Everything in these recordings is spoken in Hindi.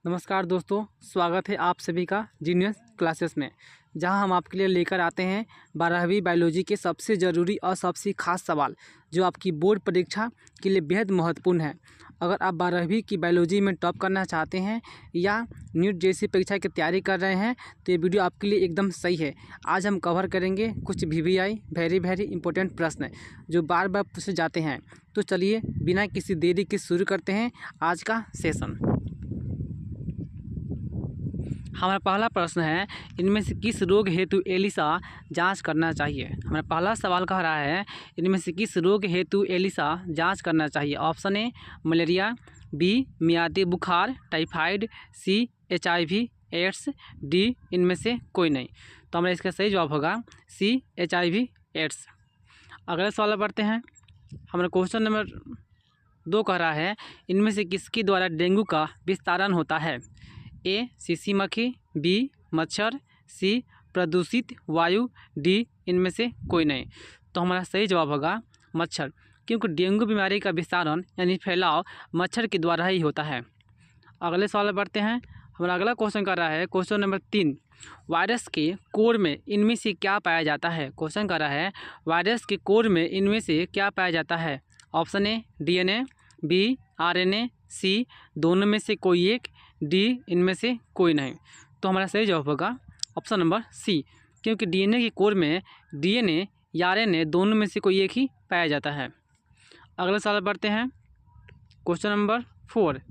नमस्कार दोस्तों, स्वागत है आप सभी का जीनियस क्लासेस में, जहां हम आपके लिए लेकर आते हैं 12वीं बायोलॉजी के सबसे ज़रूरी और सबसे खास सवाल जो आपकी बोर्ड परीक्षा के लिए बेहद महत्वपूर्ण है। अगर आप 12वीं की बायोलॉजी में टॉप करना चाहते हैं या नीट जैसी परीक्षा की तैयारी कर रहे हैं तो ये वीडियो आपके लिए एकदम सही है। आज हम कवर करेंगे कुछ VVI वेरी इंपॉर्टेंट प्रश्न जो बार बार पूछे जाते हैं। तो चलिए बिना किसी देरी के शुरू करते हैं आज का सेशन। हमारा पहला प्रश्न है, इनमें से किस रोग हेतु एलिसा जांच करना चाहिए। हमारा पहला सवाल कह रहा है, इनमें से किस रोग हेतु एलिसा जांच करना चाहिए। ऑप्शन ए मलेरिया, बी मियादी बुखार टाइफाइड, सी HIV एड्स, डी इनमें से कोई नहीं। तो हमारा इसका सही जवाब होगा सी HIV एड्स। अगला सवाल बढ़ते हैं। हमारा क्वेश्चन नंबर 2 कह रहा है, इनमें से किसके द्वारा डेंगू का विस्तारण होता है। ए सीसी मक्खी, बी मच्छर, सी प्रदूषित वायु, डी इनमें से कोई नहीं। तो हमारा सही जवाब होगा मच्छर, क्योंकि डेंगू बीमारी का विस्तारण यानी फैलाव मच्छर के द्वारा ही होता है। अगले सवाल बढ़ते हैं। हमारा अगला क्वेश्चन कर रहा है, क्वेश्चन नंबर 3, वायरस के कोर में इनमें से क्या पाया जाता है। क्वेश्चन कर रहा है, वायरस के कोर में इनमें से क्या पाया जाता है। Option A DNA, B RNA, C दोनों में से कोई एक, डी इनमें से कोई नहीं। तो हमारा सही जवाब होगा ऑप्शन नंबर सी, क्योंकि DNA के कोर में DNA या RNA दोनों में से कोई एक ही पाया जाता है। अगले सवाल बढ़ते हैं। क्वेश्चन नंबर 4,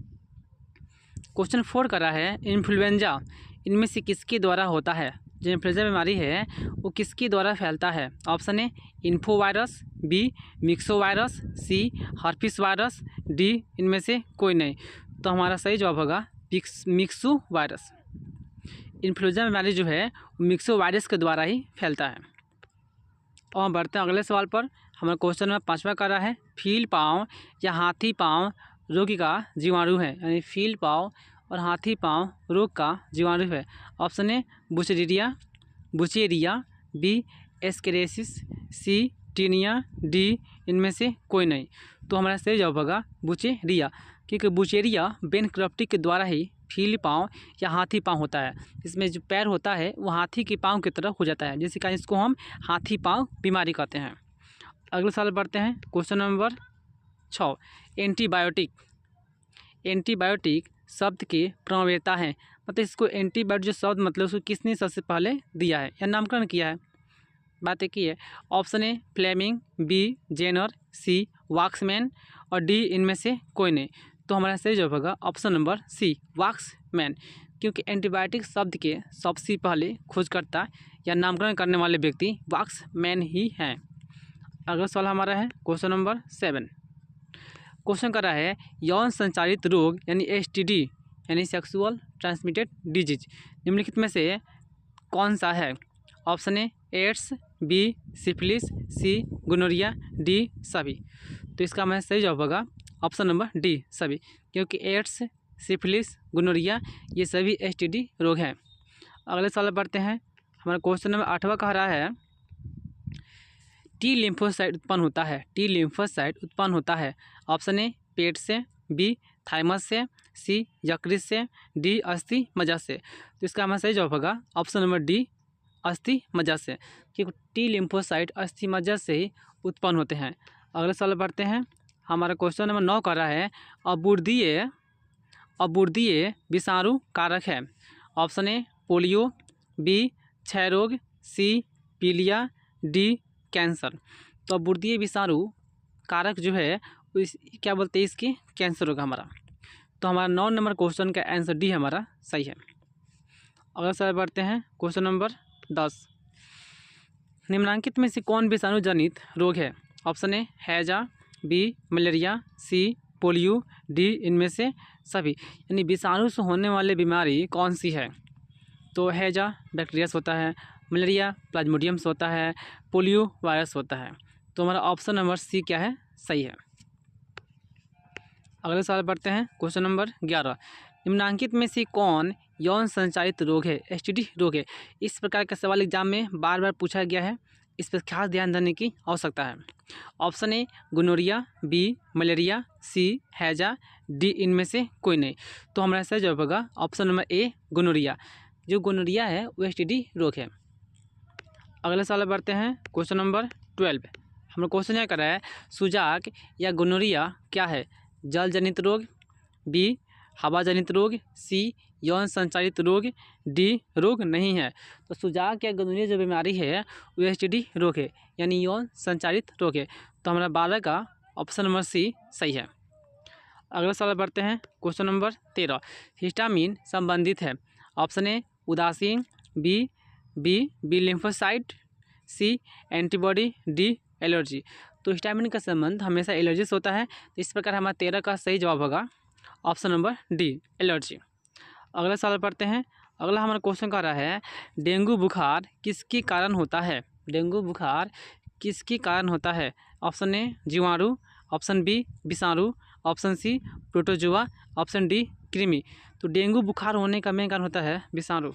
क्वेश्चन 4 कर रहा है, इन्फ्लुएंजा इनमें से किसके द्वारा होता है। जो इन्फ्लुएंजा बीमारी है वो किसके द्वारा फैलता है। Option A info virus, B myxo virus, C herpes virus, D इनमें से कोई नहीं। तो हमारा सही जवाब होगा मिक्सो वायरस। इन्फ्लुएंजा बीमारी जो है वो मिक्सो वायरस के द्वारा ही फैलता है। और हम बढ़ते हैं अगले सवाल पर। हमारा क्वेश्चन नंबर 5वां कर रहा है, फील पाँव या हाथी पाँव रोग का जीवाणु है, यानी फील पाँव और हाथी पाँव रोग का जीवाणु है। Option A Wuchereria, B ascariasis, C Taenia, D इनमें से कोई नहीं। तो हमारा सही जवाब होगा बुचेरिया, क्योंकि बुचेरिया बेनक्रप्टी के द्वारा ही फील पाँव या हाथी पाँव होता है। इसमें जो पैर होता है वो हाथी के पाँव की तरह हो जाता है, जिसके कारण इसको हम हाथी पाँव बीमारी कहते हैं। अगले साल बढ़ते हैं। क्वेश्चन नंबर 6, एंटीबायोटिक शब्द के प्रमाणिकता हैं, मतलब इसको एंटीबायोटिक जो शब्द मतलब उसको किसने सबसे पहले दिया है या नामकरण किया है। बात एक ही है। Option A Fleming, B Jenner, C Waksman और डी इनमें से कोई नहीं। तो हमारा सही जवाब होगा ऑप्शन नंबर सी वाक्समैन, क्योंकि एंटीबायोटिक शब्द के सबसे पहले खोजकर्ता या नामकरण करने वाले व्यक्ति वाक्समैन ही हैं। अगला सवाल हमारा है क्वेश्चन नंबर 7। क्वेश्चन कर रहा है, यौन संचारित रोग यानी STD यानी सेक्सुअल ट्रांसमिटेड डिजीज निम्नलिखित में से कौन सा है। Option A AIDS, B syphilis, C gonorrhoea, D सभी। तो इसका हमारा सही जवाब होगा ऑप्शन नंबर डी सभी, क्योंकि एड्स सिफिलिस गोनोरिया ये सभी STD रोग हैं। अगले सवाल बढ़ते हैं। हमारा क्वेश्चन नंबर 8वां कह रहा है, टी लिम्फोसाइट उत्पन्न होता है। ऑप्शन ए पेट से, बी थाइमस से, सी यकृत से, डी अस्थि मज्जा से। तो इसका हमारा सही जवाब होगा ऑप्शन नंबर डी अस्थि मज्जा से, क्योंकि टी लिम्फोसाइट अस्थि मज्जा से ही उत्पन्न होते हैं। अगले सवाल बढ़ते हैं। हमारा क्वेश्चन नंबर 9 कर रहा है, अबूर्दीय विषाणु कारक है। ऑप्शन ए पोलियो, बी क्षय रोग, सी पीलिया, डी कैंसर। तो अबूर्दीय विषाणु कारक जो है क्या बोलते हैं, इसकी कैंसर होगा हमारा। तो हमारा 9 नंबर क्वेश्चन का आंसर डी हमारा सही है। अगले सवाल बढ़ते हैं। क्वेश्चन नंबर 10, निम्नलिखित में से कौन विषाणु जनित रोग है। ऑप्शन ए हैजा, B malaria, C polio, D इनमें से सभी, यानी विषाणु से होने वाली बीमारी कौन सी है। तो हैजा बैक्टीरिया से होता है, मलेरिया प्लाज्मोडियम से होता है, पोलियो वायरस होता है। तो हमारा ऑप्शन नंबर सी क्या है, सही है। अगले सवाल बढ़ते हैं। क्वेश्चन नंबर 11, निम्नलिखित में से कौन यौन संचारित रोग है, STD रोग है। इस प्रकार का सवाल एग्जाम में बार बार पूछा गया है, इस पर खास ध्यान देने की आवश्यकता है। Option A gonorrhoea, B malaria, सी हैजा, डी इनमें से कोई नहीं। तो हमारा सही जवाब होगा ऑप्शन नंबर ए गोनोरिया। जो गोनोरिया है वो एसटीडी रोग है। अगले सवाल बढ़ते हैं, क्वेश्चन नंबर 12। हमारा क्वेश्चन यह कर रहा है सुजाक या गोनोरिया क्या है? जल जनित रोग, बी हवा जनित रोग, सी यौन संचालित रोग, डी रोग नहीं है। तो सुजाक या गोनोरिया जो बीमारी है वो एसटीडी रोग है, यानी यौन संचालित रोग है। तो हमारा 12 का ऑप्शन नंबर सी सही है। अगला सवाल बढ़ते हैं, क्वेश्चन नंबर 13। हिस्टामिन संबंधित है। ऑप्शन ए उदासीन, बी लिम्फोसाइट, सी एंटीबॉडी, डी एलर्जी। तो हिस्टामिन का संबंध हमेशा एलर्जी से होता है। तो इस प्रकार हमारा 13 का सही जवाब होगा ऑप्शन नंबर डी एलर्जी। अगला सवाल पढ़ते हैं। अगला हमारा क्वेश्चन कर रहा है डेंगू बुखार किसके कारण होता है? डेंगू बुखार किसके कारण होता है? ऑप्शन ए जीवाणु, ऑप्शन बी विषाणु, option C protozoa, option D कृमि। तो डेंगू बुखार होने का मेन कारण होता है विषाणु।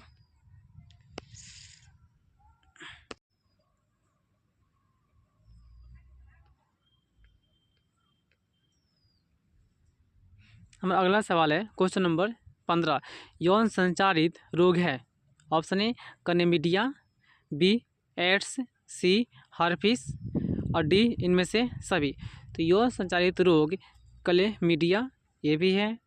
हमारा अगला सवाल है क्वेश्चन नंबर 15। यौन संचारित रोग है। Option A chlamydia, B AIDS, C herpes और डी इनमें से सभी। तो यौन संचारित रोग क्लेमिडिया ये भी है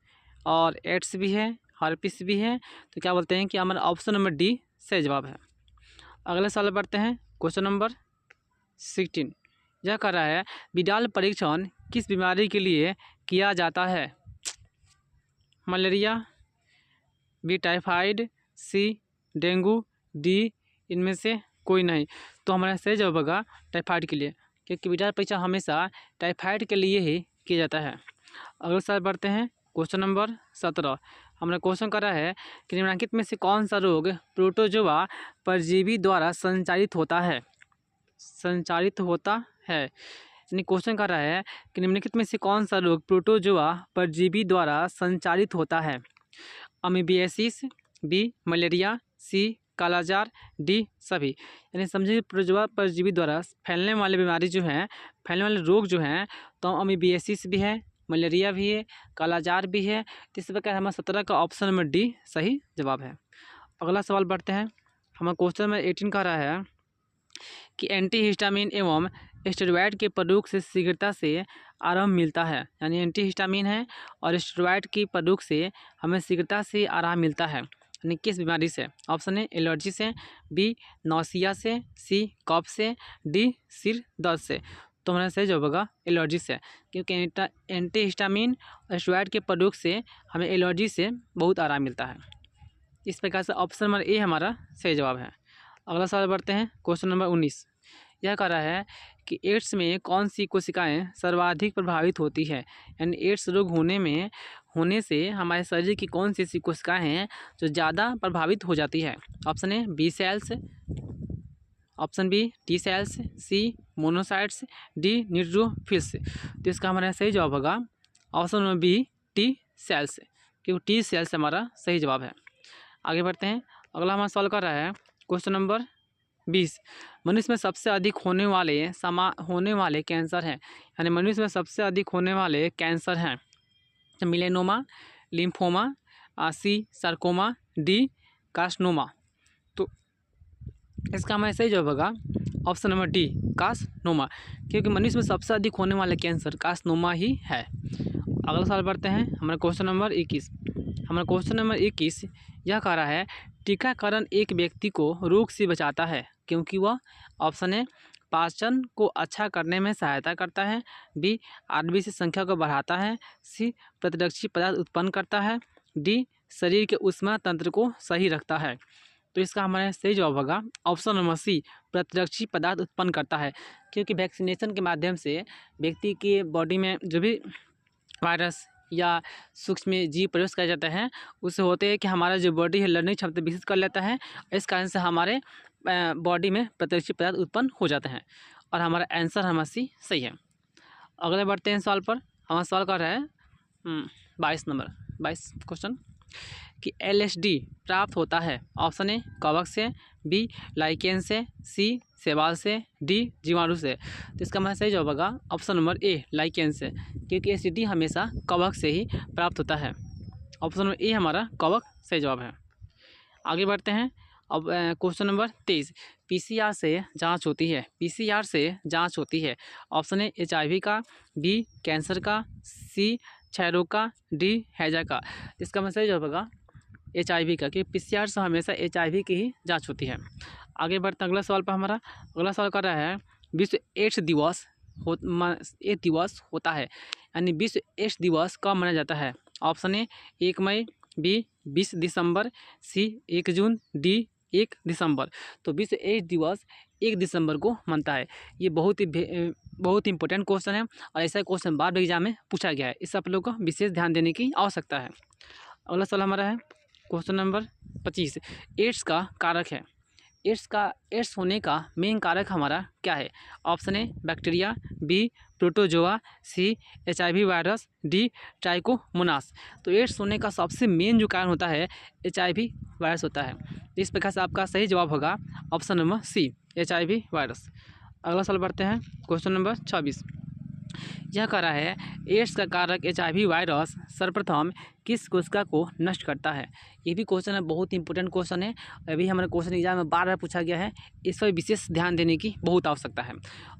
और एड्स भी है, हर्पिस भी है। तो क्या बोलते हैं कि हमारा ऑप्शन नंबर डी सही जवाब है। अगले सवाल बढ़ते हैं, क्वेश्चन नंबर 16। यह कह रहा है विडाल परीक्षण किस बीमारी के लिए किया जाता है? मलेरिया, बी टाइफाइड, सी डेंगू, डी इनमें से कोई नहीं। तो हमारा सही जवाब होगा टाइफाइड के लिए, क्योंकि विडाल परीक्षण हमेशा टाइफाइड के लिए ही किया जाता है। अगले साल बढ़ते हैं, क्वेश्चन नंबर 17। हमारा क्वेश्चन कर रहा है कि निम्नलिखित में से कौन सा रोग प्रोटोजोआ परजीवी द्वारा संचालित होता है? यानी क्वेश्चन कर रहा है कि निम्नलिखित में से कौन सा रोग प्रोटोजोआ परजीवी द्वारा संचालित होता है? अमीबियासिस, बी मलेरिया, सी कालाजार, डी सभी। यानी समझिए प्रोटोजोआ परजीवी द्वारा फैलने वाली बीमारी जो है, फैलने वाले रोग जो हैं, तो अमीबियासिस भी है, मलेरिया भी है, कालाजार भी है। तो इस प्रकार हमारा 17 का ऑप्शन नंबर डी सही जवाब है। अगला सवाल बढ़ते हैं। हमारा क्वेश्चन नंबर 18 कह रहा है कि एंटीहिस्टामिन एवं स्टेरॉयड के प्रयोग से शीघ्रता से आराम मिलता है। यानी एंटीहिस्टामिन है और स्टेरॉयड की प्रयोग से हमें शीघ्रता से आराम मिलता है। यानी किस बीमारी से? ऑप्शन ए एलर्जी से, बी नौसिया से, सी कफ से, डी सिर दर्द से। तो हमारा सही जवाब होगा एलर्जी से, क्योंकि एंटीहिस्टामिन और स्टेरॉयड के प्रयोग से हमें एलर्जी से बहुत आराम मिलता है। इस प्रकार से ऑप्शन नंबर ए हमारा सही जवाब है। अगला सवाल बढ़ते हैं, क्वेश्चन नंबर 19। यह कह रहा है कि एड्स में कौन सी कोशिकाएं सर्वाधिक प्रभावित होती है? यानी एड्स रोग होने से हमारे शरीर की कौन सी ऐसी कोशिकाएं हैं जो ज़्यादा प्रभावित हो जाती है? Option A B cells, option B T cells, C monocytes, D neutrophils. तो इसका हमारा सही जवाब होगा option number B T cells, क्योंकि टी सेल्स हमारा सही जवाब है। आगे बढ़ते हैं। अगला हमारा सवाल कर रहा है क्वेश्चन नंबर 20। मनुष्य में सबसे अधिक होने वाले कैंसर हैं। यानी मनुष्य में सबसे अधिक होने वाले कैंसर हैं मिलेनोमा, लिम्फोमा, सी सार्कोमा, डी कार्सिनोमा। तो इसका हमारा सही जवाब होगा ऑप्शन नंबर डी कार्सिनोमा, क्योंकि मनुष्य में सबसे अधिक होने वाले कैंसर कार्सिनोमा ही है। अगला सवाल बढ़ते हैं। हमारा क्वेश्चन नंबर 21 यह कह रहा है टीकाकरण एक व्यक्ति को रोग से बचाता है क्योंकि वह ऑप्शन ए पाचन को अच्छा करने में सहायता करता है, बी आरबीसी संख्या को बढ़ाता है, सी प्रतिरक्षी पदार्थ उत्पन्न करता है, डी शरीर के ऊष्मा तंत्र को सही रखता है। तो इसका हमारा सही जवाब होगा ऑप्शन नंबर सी प्रतिरक्षी पदार्थ उत्पन्न करता है, क्योंकि वैक्सीनेशन के माध्यम से व्यक्ति के बॉडी में जो भी वायरस या सूक्ष्म जीव प्रवेश कर जाते हैं उससे होते हैं कि हमारा जो बॉडी है लड़ने की क्षमता विकसित कर लेता है। इस कारण से हमारे बॉडी में प्रतिरक्षी पदार्थ उत्पन्न हो जाते हैं और हमारा आंसर हमारा सी सही है। अगले बढ़ते हैं सवाल पर। हमारा सवाल कर रहा है 22 क्वेश्चन कि LSD प्राप्त होता है। ऑप्शन ए कवक से, बी लाइकेन से, सी शैवाल से, डी जीवाणु से। तो इसका हमारा सही जवाब होगा ऑप्शन नंबर ए लाइकेन से, क्योंकि एसिडिटी हमेशा कवक से ही प्राप्त होता है। ऑप्शन नंबर ए हमारा कवक सही जवाब है। आगे बढ़ते हैं। अब क्वेश्चन नंबर 23, पीसीआर से जांच होती है, पीसीआर से जांच होती है। ऑप्शन ए एचआईवी का, बी कैंसर का, सी क्षय रोग का, डी हैजा का। इसका मतलब सही जवाब होगा एचआईवी का, क्योंकि पीसीआर से हमेशा एचआईवी की ही जांच होती है। आगे बढ़ते हैं अगला सवाल पर। हमारा अगला सवाल कर रहा है विश्व एड्स दिवस एड्स दिवस होता है, यानी विश्व एड्स दिवस कब मनाया जाता है। ऑप्शन ए 1 मई, बी 20 दिसंबर, सी 1 जून, डी 1 दिसंबर। तो विश्व एड्स दिवस 1 दिसंबर को मनता है। ये बहुत ही इंपॉर्टेंट क्वेश्चन है और ऐसा क्वेश्चन बार एग्जाम में पूछा गया है, इस आप लोग को विशेष ध्यान देने की आवश्यकता है। अगला सवाल हमारा है क्वेश्चन नंबर 25, एड्स का कारक है। एड्स होने का मेन कारक हमारा क्या है। Option A bacteria, B protozoa, C HIV virus, D trichomonas. तो एड्स होने का सबसे मेन जो कारण होता है एचआईवी वायरस होता है। इस प्रकार से आपका सही जवाब होगा option number C HIV virus. अगला सवाल बढ़ते हैं क्वेश्चन नंबर 26, यह कह रहा है एड्स का कारक एचआईवी वायरस सर्वप्रथम किस कोशिका को नष्ट करता है। ये भी क्वेश्चन है, बहुत इंपॉर्टेंट क्वेश्चन है। अभी हमारे क्वेश्चन एग्जाम में बार बार पूछा गया है, इस पर विशेष ध्यान देने की बहुत आवश्यकता है।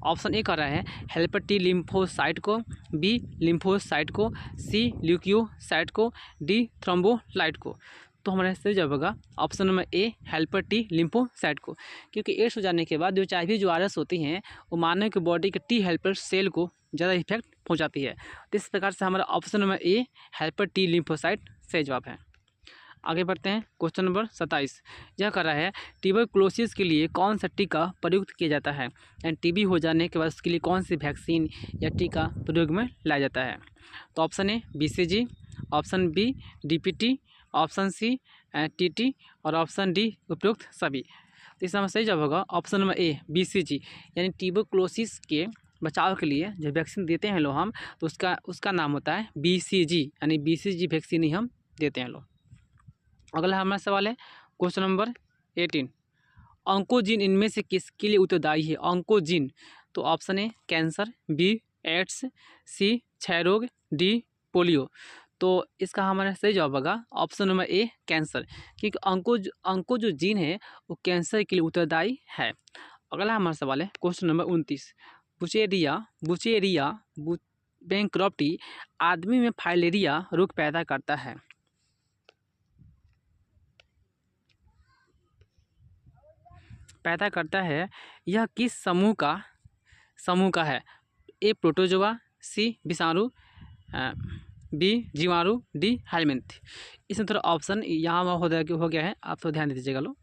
ऑप्शन ए कह रहा है हेल्पर टी लिम्फोसाइट को, बी लिम्फोसाइट को, सी ल्यूकियोसाइट को, डी थ्रोम्बोलाइट को। तो हमारा सही जवाब होगा ऑप्शन नंबर ए हेल्पर टी लिम्फोसाइट को, क्योंकि एड्स हो जाने के बाद जो एचआईवी जो वायरस होती हैं वो मानव की बॉडी के टी हेल्पर सेल को ज़्यादा इफेक्ट पहुंचाती है। तो इस प्रकार से हमारा ऑप्शन नंबर ए हेल्पर टी लिम्फोसाइट सही जवाब है। आगे बढ़ते हैं क्वेश्चन नंबर 27, यह कर रहा है ट्यूबरकुलोसिस के लिए कौन सा टीका प्रयुक्त किया जाता है, यानी टीबी हो जाने के बाद उसके लिए कौन सी वैक्सीन या टीका प्रयोग में लाया जाता है। तो option A BCG, option B DPT, option C TT और ऑप्शन डी उपयुक्त सभी। तो इसका सही जवाब होगा ऑप्शन नंबर ए बीसीजी, यानी ट्यूबरकुलोसिस के बचाव के लिए जो वैक्सीन देते हैं लोग हम, तो उसका नाम होता है बीसीजी, यानी बीसीजी वैक्सीन ही हम देते हैं लोग। अगला हमारा सवाल है क्वेश्चन नंबर 18, ऑन्कोजीन इनमें से किसके लिए उत्तरदायी है। ऑन्कोजीन, तो option A cancer, B AIDS, सी क्षय रोग, डी पोलियो। तो इसका हमारा सही जवाब होगा ऑप्शन नंबर ए कैंसर, क्योंकि ऑन्को जो जीन है वो कैंसर के लिए उत्तरदायी है। अगला हमारा सवाल है क्वेश्चन नंबर 29, बुचेरिया बैंक्रप्टी आदमी में फाइलेरिया रोग पैदा करता है। यह किस समूह का है। ए प्रोटोजोआ, सी विषाणु, बी जीवाणु, डी हेलमिंथ। इसमें थोड़ा ऑप्शन यहाँ हो गया है, आप तो ध्यान दीजिएगा लो।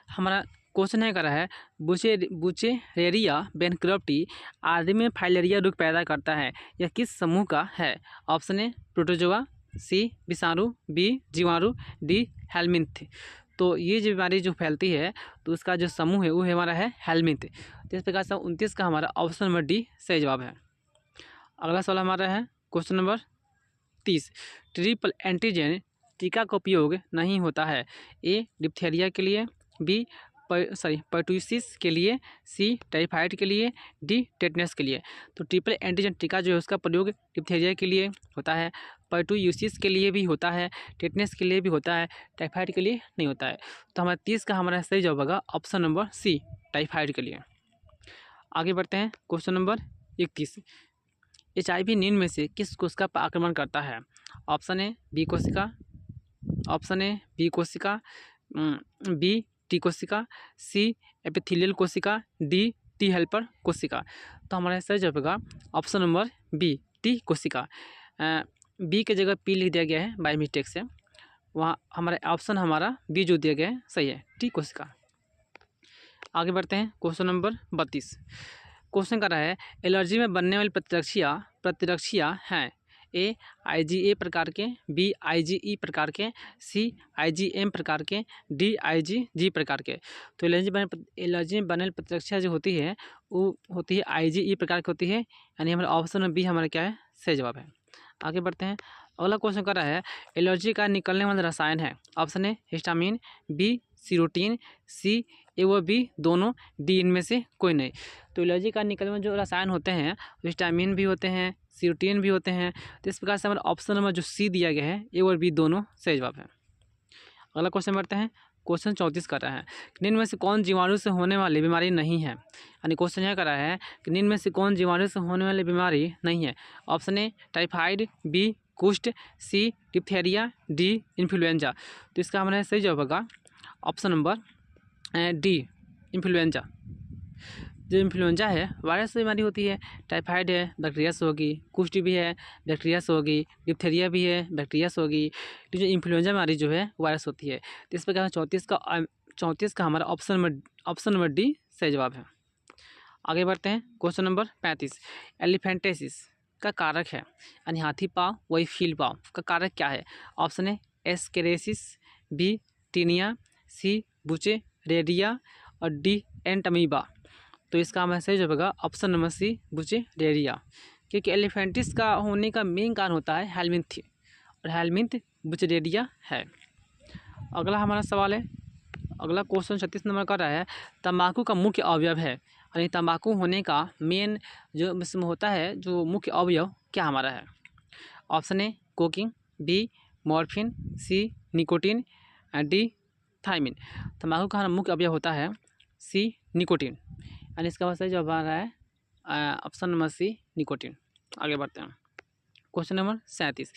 हमारा क्वेश्चन है करा है बुचेरेरिया बैंक्रप्टी आदमी में फाइलेरिया रोग पैदा करता है, यह किस समूह का है। ऑप्शन ए प्रोटोजोआ, सी विषाणु, बी जीवाणु, डी हेलमिंथ। तो ये जो बीमारी जो फैलती है तो उसका जो समूह है वो हमारा है हेलमिंथ। तो इस प्रकार से 29 का हमारा ऑप्शन नंबर डी सही जवाब है। अगला सवाल हमारा है क्वेश्चन नंबर 30, ट्रिपल एंटीजन टीका का उपयोग नहीं होता है। ए डिप्थीरिया के लिए, बी पर्टुसिस के लिए, सी टाइफाइड के लिए, डी टेटनस के लिए। तो ट्रिपल एंटीजन टीका जो है उसका प्रयोग डिप्थीरिया के लिए होता है, पर्टुसिस के लिए भी होता है, टेटनस के लिए भी होता है, टाइफाइड के लिए नहीं होता है। तो हमारा 30 का हमारा सही जवाब होगा ऑप्शन नंबर सी टाइफाइड के लिए। आगे बढ़ते हैं क्वेश्चन नंबर 31, एचआईवी निम्न में से किस कोशिका पर आक्रमण करता है। ऑप्शन ए बी कोशिका, ऑप्शन ए बी कोशिका, बी टी कोशिका, सी एपिथेलियल कोशिका, डी टी हेल्पर कोशिका। तो हमारा सही जवाब होगा ऑप्शन नंबर बी टी कोशिका। बी के जगह पी लिख दिया गया है बाय मिस्टेक से, वहाँ हमारा ऑप्शन हमारा बी जो दिया गया है सही है, टी कोशिका। आगे बढ़ते हैं क्वेश्चन नंबर 32, क्वेश्चन कर रहा है एलर्जी में बनने वाली प्रतिरक्षियाँ हैं। ए आईजीए प्रकार के, बी आईजीई प्रकार के, सी आईजीएम प्रकार के, डी आईजीजी प्रकार के। तो एलर्जी में बनने वाली प्रतिरक्षा जो होती है वो होती है आईजीई प्रकार की होती है, यानी हमारा ऑप्शन में बी हमारा क्या है सही जवाब है। आगे बढ़ते हैं। अगला क्वेश्चन कर रहा है एलर्जी का निकलने वाला रसायन है। ऑप्शन ए हिस्टामिन, बी सीरोटीन, सी, ए व बी दोनों, डी इनमें से कोई नहीं। तो एलर्जी का निकलने में जो रसायन होते हैं हिस्टामिन भी होते हैं, सीरोटीन भी होते हैं। तो इस प्रकार से हमारा ऑप्शन नंबर जो सी दिया गया है ए और बी दोनों सही जवाब है। अगला क्वेश्चन बढ़ते हैं। क्वेश्चन 34 कर रहा है कि निम्न में से कौन जीवाणु से होने वाली बीमारी नहीं है। यानी क्वेश्चन यह कर रहा है कि निम्न में से कौन जीवाणु से होने वाली बीमारी नहीं है। ऑप्शन ए टाइफाइड, बी कुष्ठ, सी डिप्थेरिया, डी इन्फ्लुएंजा। तो इसका हमारा सही जवाब होगा ऑप्शन नंबर डी इन्फ्लुएंजा। जो इन्फ्लुएंजा है वायरस से बीमारी होती है। टाइफाइड है बैक्टीरिया से होगी, कुष्ठ भी है बैक्टीरिया से होगी, डिप्थेरिया भी है बैक्टीरिया से होगी। तो जो इन्फ्लुएंजा बीमारी जो है वायरस होती है। तो इस प्रकार 34 का हमारा ऑप्शन नंबर डी सही जवाब है। आगे बढ़ते हैं। क्वेश्चन नंबर 35 एलिफेंटेसिस का कारक है यानी हाथी पाँव वही फील पाँव का कारक क्या है। Option A ascariasis, B Taenia, C Wuchereria और डी एंटमीबा। तो इसका हमारा सही जवाब होगा option number C Wuchereria. क्योंकि एलिफेंटिस का होने का मेन कारण होता है हेलमिंथ और हेलमिंथ बुचेरेडिया है। अगला हमारा सवाल है, अगला क्वेश्चन 36 नंबर का रहा है तंबाकू का मुख्य अवयव है यानी तंबाकू होने का मेन जो इसमें होता है जो मुख्य अवयव क्या हमारा है। Option A cocaine, B morphine, C nicotine, D thiamine. तंबाकू का मुख्य अवयव होता है सी निकोटीन यानी इसका सही जवाब आ रहा है ऑप्शन नंबर सी निकोटीन। आगे बढ़ते हैं। क्वेश्चन नंबर 37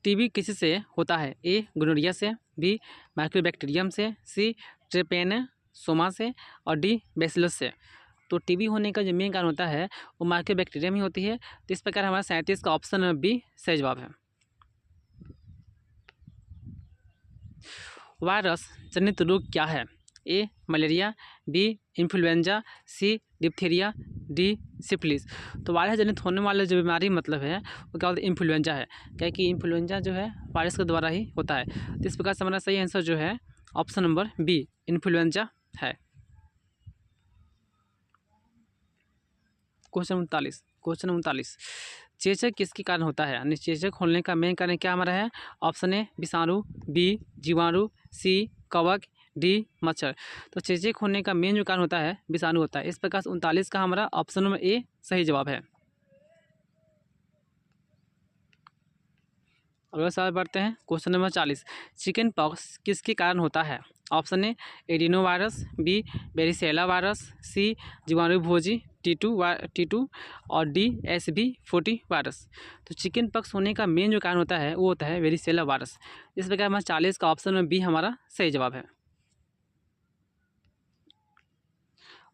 टीबी किससे होता है। ए गोनोरिया से, बी माइक्रोबैक्टीरियम से, सी ट्रेपेनोसोमा से और डी बैसिलस से। तो टीबी होने का जो मेन कारण होता है वो माइक्रोबैक्टीरियम ही होती है। तो इस प्रकार हमारा 37 का ऑप्शन नंबर बी सही जवाब है। वायरस जनित रोग क्या है। ए मलेरिया, बी इन्फ्लुएंजा, सी डिप्थीरिया, डी सिफिलिस। तो वायरस जनित होने वाले जो बीमारी मतलब है वो क्या होता है इन्फ्लुएंजा है। क्या कि इन्फ्लुएंजा जो है वायरस के द्वारा ही होता है। तो इस प्रकार से हमारा सही आंसर जो है ऑप्शन नंबर बी इन्फ्लुएंजा है। क्वेश्चन 39 चेचक किसके कारण होता है यानी चेचक होने का मेन कारण क्या हमारा है। ऑप्शन ए विषाणु, बी जीवाणु, सी कवक, डी मच्छर। तो चेचक होने का मेन जो कारण होता है विषाणु होता है। इस प्रकार से 39 का हमारा ऑप्शन नंबर ए सही जवाब है। अगला सवाल बढ़ते हैं। क्वेश्चन नंबर 40 चिकन पॉक्स किसके कारण होता है। Option A adenovirus, B varicella virus, C जीवाणुभोजी T2 और डी SB40 वायरस। तो चिकन पॉक्स होने का मेन जो कारण होता है वो होता है वेरिसेला वायरस। इस प्रकार हमारा 40 का ऑप्शन में बी हमारा सही जवाब है।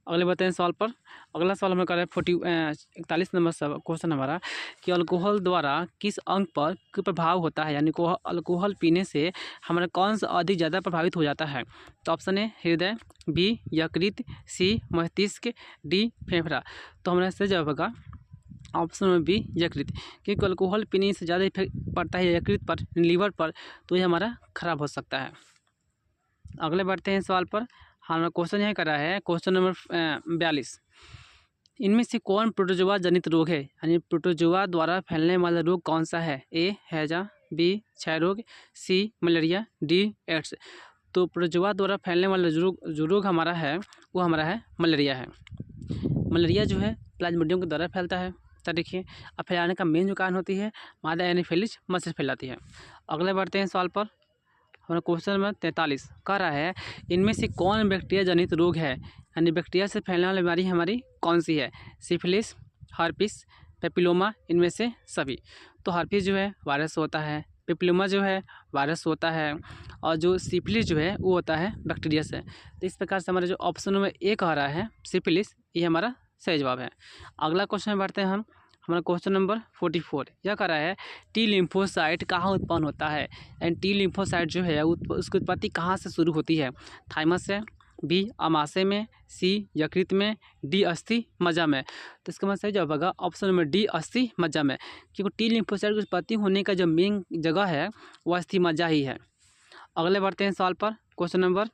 अगले बढ़ते हैं सवाल पर। अगला सवाल हमें कर रहा है 41 नंबर क्वेश्चन हमारा कि अल्कोहल द्वारा किस अंग पर प्रभाव होता है यानी अल्कोहल पीने से हमारा कौन सा अधिक ज़्यादा प्रभावित हो जाता है। तो ऑप्शन ए हृदय, बी यकृत, सी मस्तिष्क, डी फेफड़ा। तो हमारा सही जवाब होगा ऑप्शन में बी यकृत। क्योंकि अल्कोहल पीने से ज़्यादा इफेक्ट पड़ता है यकृत पर, लीवर पर, तो ये हमारा खराब हो सकता है। अगले बढ़ते हैं सवाल पर। हमारा क्वेश्चन यह कर रहा है क्वेश्चन नंबर 42 इनमें से कौन प्रोटोजोआ जनित रोग है यानी प्रोटोजोआ द्वारा फैलने वाला रोग कौन सा है। ए हैजा, बी क्षय रोग, सी मलेरिया, डी एड्स। तो प्रोटोजोआ द्वारा फैलने वाला जो रोग हमारा है वो हमारा है मलेरिया है। मलेरिया जो है प्लाज्मोडियम के द्वारा फैलता है। तो देखिए अब फैलाने का मेन जो कारण होती है मादा एनोफिलीज मच्छर फैलाती है। अगले बढ़ते हैं सवाल पर। हमारा क्वेश्चन नंबर 43 कह रहा है इनमें से कौन बैक्टीरिया जनित रोग है यानी बैक्टीरिया से फैलने वाली बीमारी हमारी कौन सी है। सिफिलिस, हर्पिस, पेपिलोमा, इनमें से सभी। तो हर्पिस जो है वायरस होता है, पेपिलोमा जो है वायरस होता है और जो सिफिलिस जो है वो होता है बैक्टीरिया से। तो इस प्रकार से हमारा जो ऑप्शन नंबर ए कह रहा है सिफिलिस ये हमारा सही जवाब है। अगला क्वेश्चन में बढ़ते हैं हम। हमारा क्वेश्चन नंबर 44 यह कह रहा है टी लिम्फोसाइट कहाँ उत्पन्न होता है एंड टी लिम्फोसाइट जो है उसकी उत्पत्ति कहाँ से शुरू होती है। थाइमस से, बी अमाशय में, सी यकृत में, डी अस्थि मज्जा में। तो इसका मतलब सही जवाब होगा ऑप्शन नंबर डी अस्थि मज्जा में। क्योंकि टी लिम्फोसाइट की उत्पत्ति होने का जो मेन जगह है वो अस्थि मज्जा ही है। अगले बढ़ते हैं सवाल पर। क्वेश्चन नंबर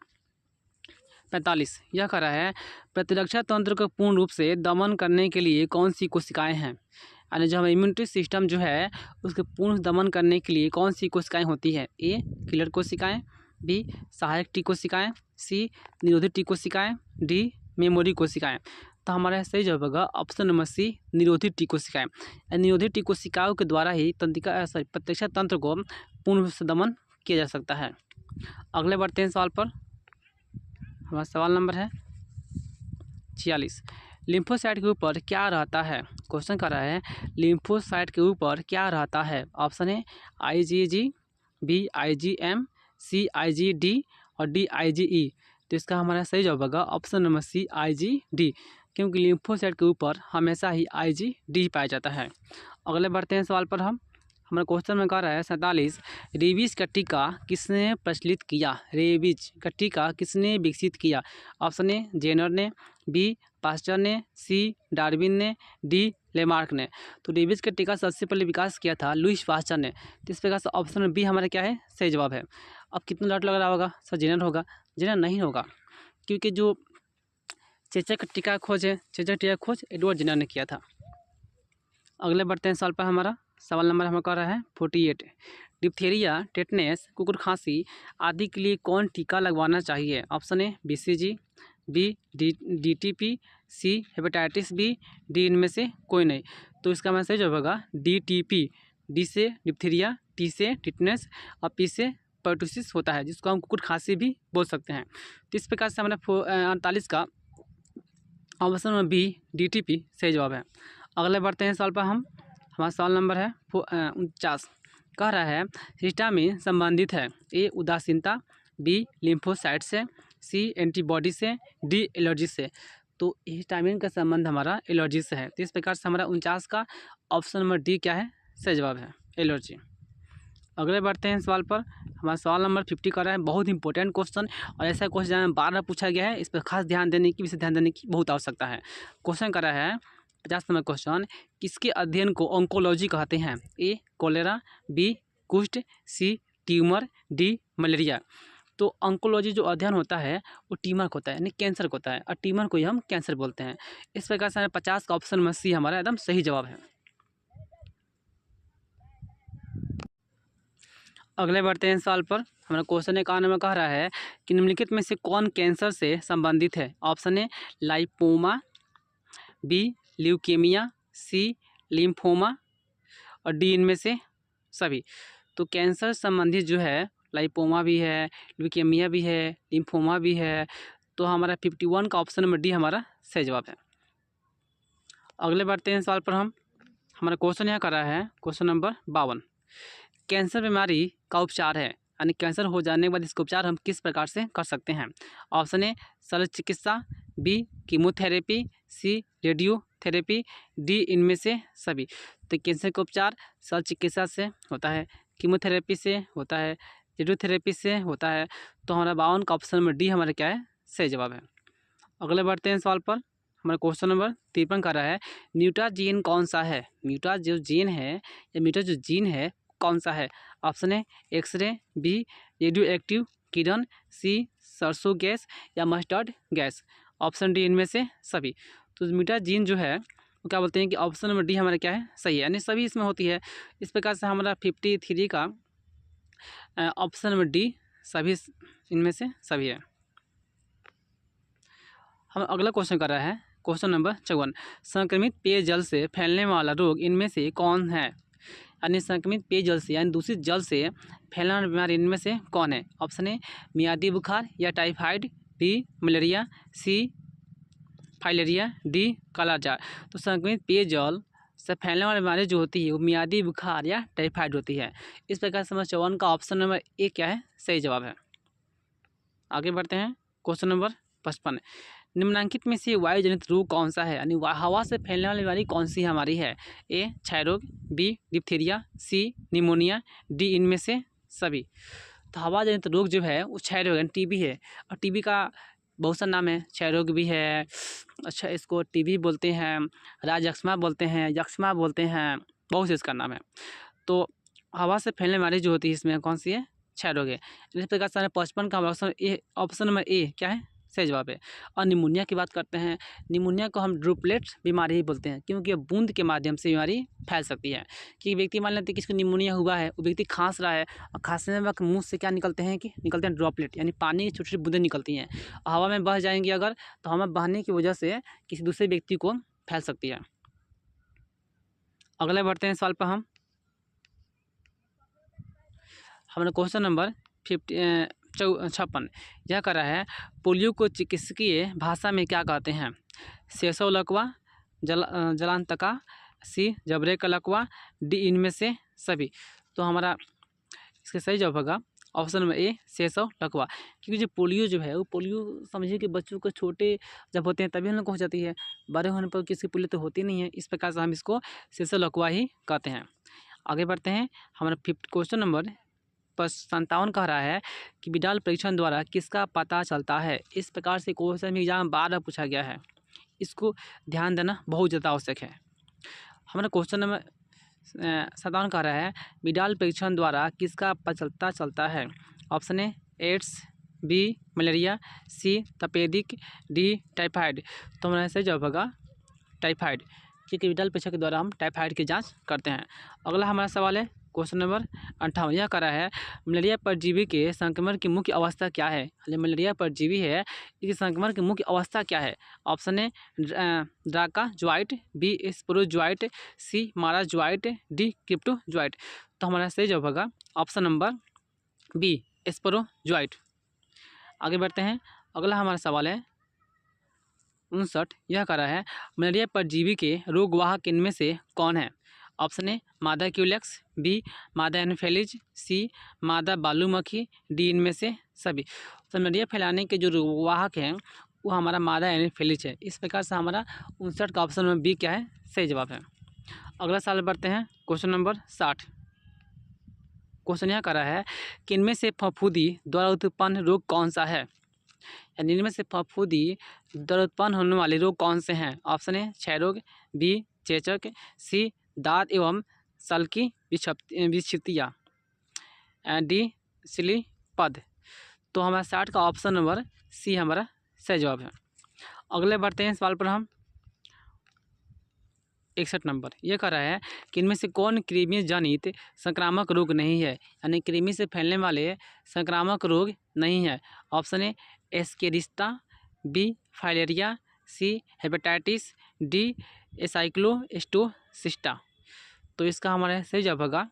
45 यह कह रहा है प्रतिरक्षा तंत्र को पूर्ण रूप से दमन करने के लिए कौन सी कोशिकाएं हैं यानी जो हमारा इम्यूनिटी सिस्टम जो है उसके पूर्ण दमन करने के लिए कौन सी कोशिकाएं होती है। ए किलर कोशिकाएं, बी सहायक टी कोशिकाएं, सी निरोधी टी कोशिकाएं, डी मेमोरी कोशिकाएं। तो हमारा सही जवाब होगा ऑप्शन नंबर सी निरोधी टी कोशिकाएं। निरोधी टी कोशिकाओं के द्वारा ही तंत्रिका प्रतिरक्षा तंत्र को पूर्ण से दमन किया जा सकता है। अगले बढ़ते हैं सवाल पर। हमारा सवाल नंबर है 46। लिम्फोसाइट के ऊपर क्या रहता है? क्वेश्चन कर रहा है लिम्फोसाइट के ऊपर क्या रहता है? ऑप्शन है IgG, बी IgM, सी IgD और डी IgE। तो इसका हमारा सही जवाब होगा ऑप्शन नंबर सी IgD, क्योंकि लिम्फोसाइट के ऊपर हमेशा ही IgD पाया जाता है। अगले बढ़ते हैं सवाल पर। हमारा क्वेश्चन में कह रहा है 47। रेबीज का टीका किसने प्रचलित किया? रेबीज का टीका किसने विकसित किया? ऑप्शन ए जेनर ने, बी पास्टर ने, सी डार्विन ने, डी लेमार्क ने। तो रेबीज का टीका सबसे पहले विकास किया था लुईस पास्टर ने। तो इस प्रकार से ऑप्शन बी हमारा क्या है? सही जवाब है। अब कितना डाउट लग रहा होगा सर जेनर होगा? जेनर नहीं होगा, क्योंकि जो चेचक का टीका खोज है, चेचक टीका खोज एडवर्ड जेनर ने किया था। अगले बढ़ते हैं सवाल पर। हमारा सवाल नंबर हमें कह रहा है 48। डिप्थीरिया, टेटनेस, कुकुर खांसी आदि के लिए कौन टीका लगवाना चाहिए? Option A BCG, B DTP, C hepatitis B, D इनमें से कोई नहीं। तो इसका मैं सही जवाब होगा DTP। डी से डिप्थीरिया, टी से टिटनेस और पी से पर्टुसिस होता है, जिसको हम कुकुर खांसी भी बोल सकते हैं। तो इस प्रकार से हमारा 48 का ऑप्शन में बी DTP सही जवाब है। अगले बढ़ते हैं सवाल पर। हमारा सवाल नंबर है 49। कह रहा है हिस्टामिन संबंधित है ए उदासीनता, बी लिम्फोसाइट से, सी एंटीबॉडी से, डी एलर्जी से। तो हिस्टामिन का संबंध हमारा एलर्जी से है। तो इस प्रकार से हमारा 49 का ऑप्शन नंबर डी क्या है? सही जवाब है एलर्जी। अगले बढ़ते हैं सवाल पर। हमारा सवाल नंबर 50 कर रहा है बहुत इंपॉर्टेंट क्वेश्चन, और ऐसा क्वेश्चन बार बार पूछा गया है, इस पर खास ध्यान देने की, विशेष ध्यान देने की बहुत आवश्यकता है। क्वेश्चन कर रहा है 50 नंबर क्वेश्चन, किसके अध्ययन को ऑन्कोलॉजी कहते हैं? ए कोलेरा, बी कुष्ठ, सी ट्यूमर, डी मलेरिया। तो ऑन्कोलॉजी जो अध्ययन होता है वो ट्यूमर को होता है, यानी कैंसर को होता है, और ट्यूमर को ही हम कैंसर बोलते हैं। इस प्रकार से 50 का ऑप्शन में सी हमारा एकदम सही जवाब है। अगले बढ़ते हैं सवाल पर। हमारा क्वेश्चन 51 में कह रहा है कि निम्नलिखित में से कौन कैंसर से संबंधित है? Option A lipoma, B leukaemia, C lymphoma और डी इनमें से सभी। तो कैंसर संबंधित जो है लाइपोमा भी है, ल्यूकेमिया भी है, लिम्फोमा भी है। तो हमारा 51 का ऑप्शन नंबर डी हमारा सही जवाब है। अगले बढ़ते हैं सवाल पर। हमारा क्वेश्चन यहाँ कर रहा है क्वेश्चन नंबर 52। कैंसर बीमारी का उपचार है, यानी कैंसर हो जाने के बाद इसका उपचार हम किस प्रकार से कर सकते हैं? ऑप्शन ए शल्य चिकित्सा, बी कीमोथेरेपी, सी रेडियोथेरेपी, डी इनमें से सभी। तो कैंसर का उपचार शल्य चिकित्सा से होता है, कीमोथेरेपी से होता है, रेडियोथेरेपी से होता है। तो हमारा 52 का ऑप्शन नंबर डी हमारा क्या है? सही जवाब है। अगले बढ़ते हैं सवाल पर। हमारा क्वेश्चन नंबर 53 कर रहा है म्यूटाजीन कौन सा है? म्यूटा जो जीन है या म्यूटा जो जीन है कौन सा है? ऑप्शन है एक्सरे, बी रेडियो एक्टिव किरण, सी सरसों गैस या मस्टर्ड गैस। ऑप्शन डी इनमें से सभी। तो म्यूटा जीन जो है वो क्या बोलते हैं कि ऑप्शन नंबर डी हमारा क्या है? सही है, यानी सभी इसमें होती है। इस प्रकार से हमारा 53 का ऑप्शन नंबर डी सभी इनमें से सभी है। हम अगला क्वेश्चन कर रहा है क्वेश्चन नंबर 54। संक्रमित पेयजल से फैलने वाला रोग इनमें से कौन है? यानी संक्रमित पेयजल से यानी दूषित जल से फैलने वाली बीमारी इनमें से कौन है? ऑप्शन ए मियादी बुखार या टाइफाइड, बी मलेरिया, सी फाइलेरिया, डी कालाजार। तो संक्रमित पेयजल से फैलने वाली बीमारी जो होती है वो मियादी बुखार या टाइफाइड होती है। इस प्रकार से 54 का ऑप्शन नंबर ए क्या है? सही जवाब है। आगे बढ़ते हैं क्वेश्चन नंबर 55। निम्नलिखित में से वायु जनित रोग कौन सा है? यानी हवा से फैलने वाली बीमारी कौन सी हमारी है? ए क्षय रोग, बी डिप्थीरिया, सी निमोनिया, डी इनमें से सभी। तो हवा जनित रोग जो है वो क्षय रोग यानी टीबी है, और टीबी का बहुत सा नाम है, क्षय रोग भी है, अच्छा इसको टीबी बोलते हैं, राजयक्ष्मा बोलते हैं, यक्ष्मा बोलते हैं, बहुत से इसका नाम है। तो हवा से फैलने वाली जो होती है इसमें कौन सी है? क्षय रोग है। इस प्रकार से 55 का ऑप्शन नंबर ए क्या है? सही जवाब है। और निमोनिया की बात करते हैं, निमोनिया को हम ड्रोपलेट बीमारी ही बोलते हैं, क्योंकि ये बूंद के माध्यम से बीमारी फैल सकती है। कि व्यक्ति मान लेते हैं कि इसको निमोनिया हुआ है, वो व्यक्ति खांस रहा है और खांसने में वक्त मुंह से क्या निकलते हैं कि निकलते हैं ड्रॉपलेट, यानी पानी की छोटी छोटी बूंदें निकलती हैं। हवा में बह जाएंगी अगर, तो हवा में बहने की वजह से किसी दूसरे व्यक्ति को फैल सकती है। अगले बढ़ते हैं सवाल पर हम। हमारा क्वेश्चन नंबर 56 यह कर रहा है, पोलियो को चिकित्सकीय भाषा में क्या कहते हैं? सेसव लकवा, जलांतका, सी जबरे का लकवा, डी इनमें से सभी। तो हमारा इसका सही जवाब होगा ऑप्शन नंबर ए, सेसव लकवा। क्योंकि जो पोलियो जो है वो पोलियो समझिए कि बच्चों को छोटे जब होते हैं तभी हम लोग को हो जाती है, बड़े होने पर किसी पोलियो तो होती नहीं है। इस प्रकार से हम इसको सेसव लकवा ही कहते हैं। आगे बढ़ते हैं। हमारा क्वेश्चन नंबर 57 कह रहा है कि विडाल परीक्षण द्वारा किसका पता चलता है? इस प्रकार से क्वेश्चन एग्जाम में बार पूछा गया है, इसको ध्यान देना बहुत ज़्यादा आवश्यक है। हमारा क्वेश्चन नंबर 57 कह रहा है, विडाल परीक्षण द्वारा किसका पता चलता है? Option A AIDS, B malaria, सी तपेदिक, डी टाइफाइड। तो हमारा सही जवाब होगा टाइफाइड, क्योंकि विडाल परीक्षण के द्वारा हम टाइफाइड की जाँच करते हैं। अगला हमारा सवाल है क्वेश्चन नंबर 58 यह करा है, मलेरिया परजीवी के संक्रमण की मुख्य अवस्था क्या है? मलेरिया परजीवी है, इसके संक्रमण की मुख्य अवस्था क्या है? ऑप्शन ए ड्राका ज्वाइट, बी स्पोरोज्वाइट, सी मारा ज्वाइट, डी क्रिप्टोज्वाइट। तो हमारा सही जवाब होगा ऑप्शन नंबर बी स्पोरोज्वाइट। आगे बढ़ते हैं। अगला हमारा सवाल है 59 यह करा है, मलेरिया परजीवी के रोगवाहक इनमें से कौन है? ऑप्शन ए मादा क्यूलेक्स, बी मादा एनोफिलीज, सी मादा बालूमक्खी, डी इनमें से सभी। तो मलेरिया फैलाने के जो रोगवाहक हैं वो हमारा मादा एनोफिलीज है। इस प्रकार से हमारा 59 का ऑप्शन में बी क्या है? सही जवाब है। अगला सवाल बढ़ते हैं क्वेश्चन नंबर 60। क्वेश्चन यह करा है कि इनमें से फफूंदी द्वारा उत्पन्न रोग कौन सा है? यानी इनमें से फफूंदी द्वारा उत्पन्न होने वाले रोग कौन से हैं? ऑप्शन ए क्षय रोग, बी चेचक, सी दांत एवं सल की विक्षिप्तियाँ, डी सिलीपद। तो हमारा 60 का ऑप्शन नंबर सी हमारा सही जवाब है। अगले बढ़ते हैं सवाल पर हम। 61 नंबर ये कह रहा है कि इनमें से कौन कृमि जनित संक्रामक रोग नहीं है? यानी कृमि से फैलने वाले संक्रामक रोग नहीं है। Option A Escherichia, B filaria, C hepatitis, D एसाइक्लोस्टोसिस्टा। तो इसका हमारा सही जवाब होगा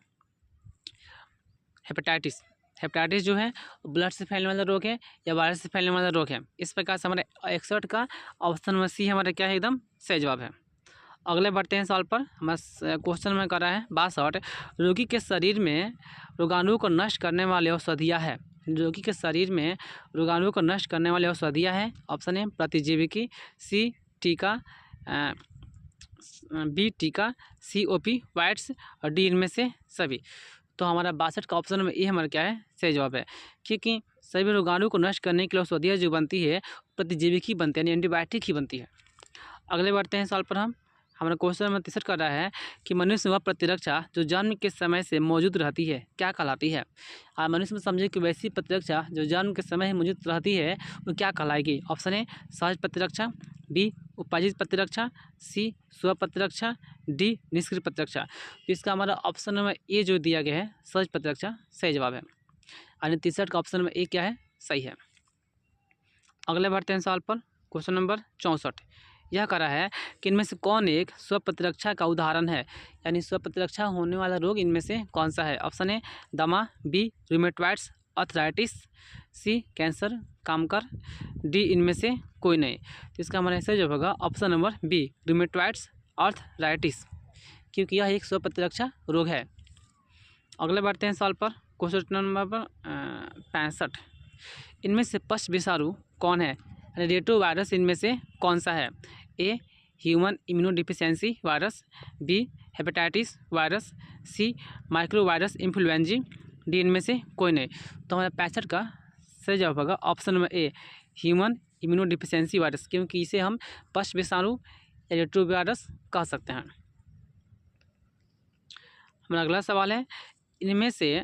हेपेटाइटिस। हेपेटाइटिस जो है ब्लड से फैलने वाला रोग है या वायरस से फैलने वाला रोग है। इस प्रकार से हमारे 61 का ऑप्शन नंबर सी हमारा क्या है? एकदम सही जवाब है। अगले बढ़ते हैं सवाल पर। हमारा क्वेश्चन में कर रहा है 62, रोगी के शरीर में रोगाणुओं को नष्ट करने वाले औषधियाँ है। रोगी के शरीर में रोगाणुओं को नष्ट करने वाले औषधियाँ है। ऑप्शन ए प्रतिजीविकी, सी टीका, बी टीका, सी ओपिवाइड्स और डी इनमें से सभी। तो हमारा 62 का ऑप्शन में ए हमारा क्या है? सही जवाब है, क्योंकि सभी रोगाणुओं को नष्ट करने के लिए औषधियाँ जो बनती है प्रतिजीविकी बनती है, यानी एंटीबायोटिक ही बनती है। अगले बढ़ते हैं सवाल पर हम। हमारा क्वेश्चन नंबर 63 कर रहा है कि मनुष्य में वह प्रतिरक्षा जो जन्म के समय से मौजूद रहती है क्या कहलाती है? मनुष्य में समझे कि वैसी प्रतिरक्षा जो जन्म के समय मौजूद रहती है वो क्या कहलाएगी? ऑप्शन ए सहज प्रतिरक्षा, बी उपार्जित प्रतिरक्षा, सी स्व प्रतिरक्षा, डी निष्क्रिय प्रतिरक्षा। तो इसका हमारा ऑप्शन नंबर ए जो दिया गया है सहज प्रतिरक्षा सही जवाब है। यानी 63 का ऑप्शन नंबर ए क्या है? सही है। अगले बढ़ते हैं सवाल पर। क्वेश्चन नंबर 64 यह कह रहा है कि इनमें से कौन एक स्व प्रतिरक्षा का उदाहरण है? यानी स्व प्रतिरक्षा होने वाला रोग इनमें से कौन सा है? ऑप्शन ए दमा, बी रूमेटॉइड्स आर्थराइटिस, सी कैंसर कामकर, डी इनमें से कोई नहीं। तो इसका हमारा सही जवाब होगा ऑप्शन नंबर बी रूमेटॉइड्स आर्थराइटिस, क्योंकि यह एक स्व प्रतिरक्षा रोग है। अगले बढ़ते हैं सवाल पर। क्वेश्चन नंबर 65 इनमें से पश्च विषाणु कौन है? रेटोवायरस इनमें से कौन सा है? A human immunodeficiency virus, B hepatitis virus, C microvirus influenzae, D इनमें से कोई नहीं। तो हमारा 65 का सही जवाब होगा ऑप्शन नंबर ए ह्यूमन इम्यूनोडिफिशियंसी वायरस, क्योंकि इसे हम पश्च विषाणु या रेटोवायरस कह सकते हैं। हमारा अगला सवाल है इनमें से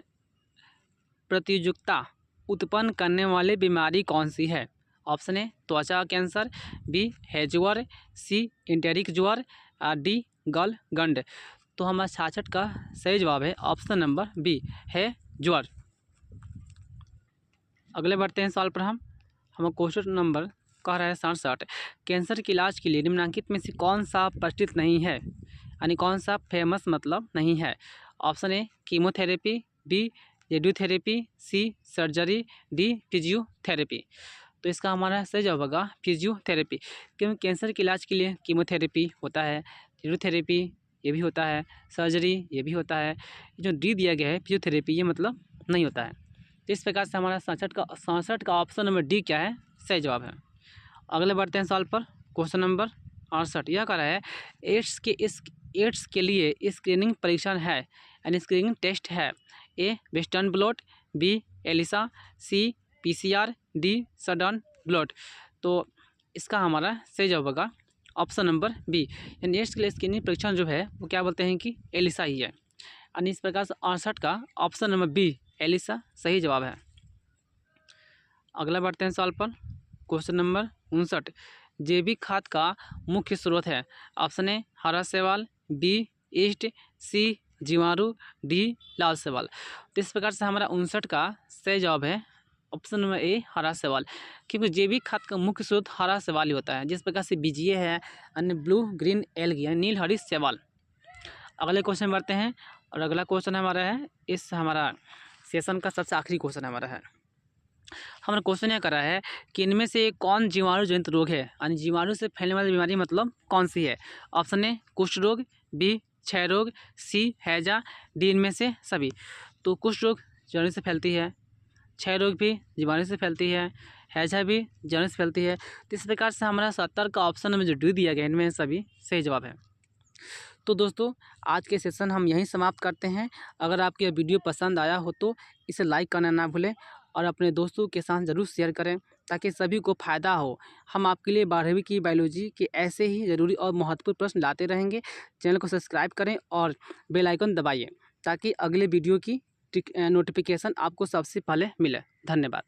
प्रतियोगिता उत्पन्न करने वाली बीमारी कौन सी है? ऑप्शन ए त्वचा कैंसर, बी है ज्वर, सी इंटेरिक ज्वर, डी गलगंड। तो हमारा 66 का सही जवाब है ऑप्शन नंबर बी है ज्वर। अगले बढ़ते हैं सवाल पर हम क्वेश्चन नंबर कह रहा है 67। कैंसर के इलाज के लिए निम्नलिखित में से कौन सा प्रचलित नहीं है, यानी कौन सा फेमस मतलब नहीं है। Option A chemotherapy, B radiotherapy, C surgery, D physiotherapy. तो इसका हमारा सही जवाब होगा फिजियोथेरेपी, क्योंकि कैंसर के इलाज के लिए कीमोथेरेपी होता है, रेडियोथेरेपी ये भी होता है, सर्जरी ये भी होता है। जो डी दिया गया है फिजियोथेरेपी ये मतलब नहीं होता है। तो इस प्रकार से हमारा 67 का ऑप्शन नंबर डी क्या है, सही जवाब है। अगले बढ़ते हैं सवाल पर क्वेश्चन नंबर 68। यह कह रहा है एड्स के लिए स्क्रीनिंग परीक्षण है, यानी स्क्रीनिंग टेस्ट है। ए वेस्टर्न ब्लॉट, बी एलिसा, सी पीसीआर, डी सडन ब्लॉट। तो इसका हमारा सही जवाब होगा ऑप्शन नंबर बी, यानी एड्स के लिए स्क्रीनिंग परीक्षण जो है वो क्या बोलते हैं कि एलिसा ही है। यानी इस प्रकार से 68 का ऑप्शन नंबर बी एलिसा सही जवाब है। अगला बढ़ते हैं सवाल पर क्वेश्चन नंबर 59। जैविक खाद का मुख्य स्रोत है। ऑप्शन ए हरा शैवाल, बी ईस्ट, सी जीवाणु, डी लाल शैवाल। तो इस प्रकार से हमारा 59 का सही जवाब है ऑप्शन नंबर ए हरा शैवाल, क्योंकि जैविक खाद का मुख्य स्रोत हरा शैवाल ही होता है। जिस प्रकार से बीजीए है अन्य ब्लू ग्रीन एल्गी यानी नील हरी शैवाल। अगले क्वेश्चन बढ़ते हैं और अगला क्वेश्चन हमारा है इस हमारा सेशन का सबसे आखिरी क्वेश्चन हमारा है। हमारा क्वेश्चन यह करा है कि इनमें से कौन जीवाणु जनित रोग है, यानी जीवाणु से फैलने वाली बीमारी मतलब कौन सी है। ऑप्शन ए कुष्ठ रोग, बी क्षय रोग, सी हैजा, डी इनमें से सभी। तो कुष्ठ रोग जीवाणु से फैलती है, क्षय रोग भी जीवाणु से फैलती है, हैजा भी जीवाणु से फैलती है। तो इस प्रकार से हमारा 70 का ऑप्शन में जो डी दिया गया इनमें सभी सही जवाब है। तो दोस्तों आज के सेशन हम यहीं समाप्त करते हैं। अगर आपको यह वीडियो पसंद आया हो तो इसे लाइक करना ना भूलें और अपने दोस्तों के साथ ज़रूर शेयर करें ताकि सभी को फ़ायदा हो। हम आपके लिए 12वीं की बायोलॉजी के ऐसे ही ज़रूरी और महत्वपूर्ण प्रश्न लाते रहेंगे। चैनल को सब्सक्राइब करें और बेल आइकन दबाइए ताकि अगले वीडियो की नोटिफिकेशन आपको सबसे पहले मिले। धन्यवाद।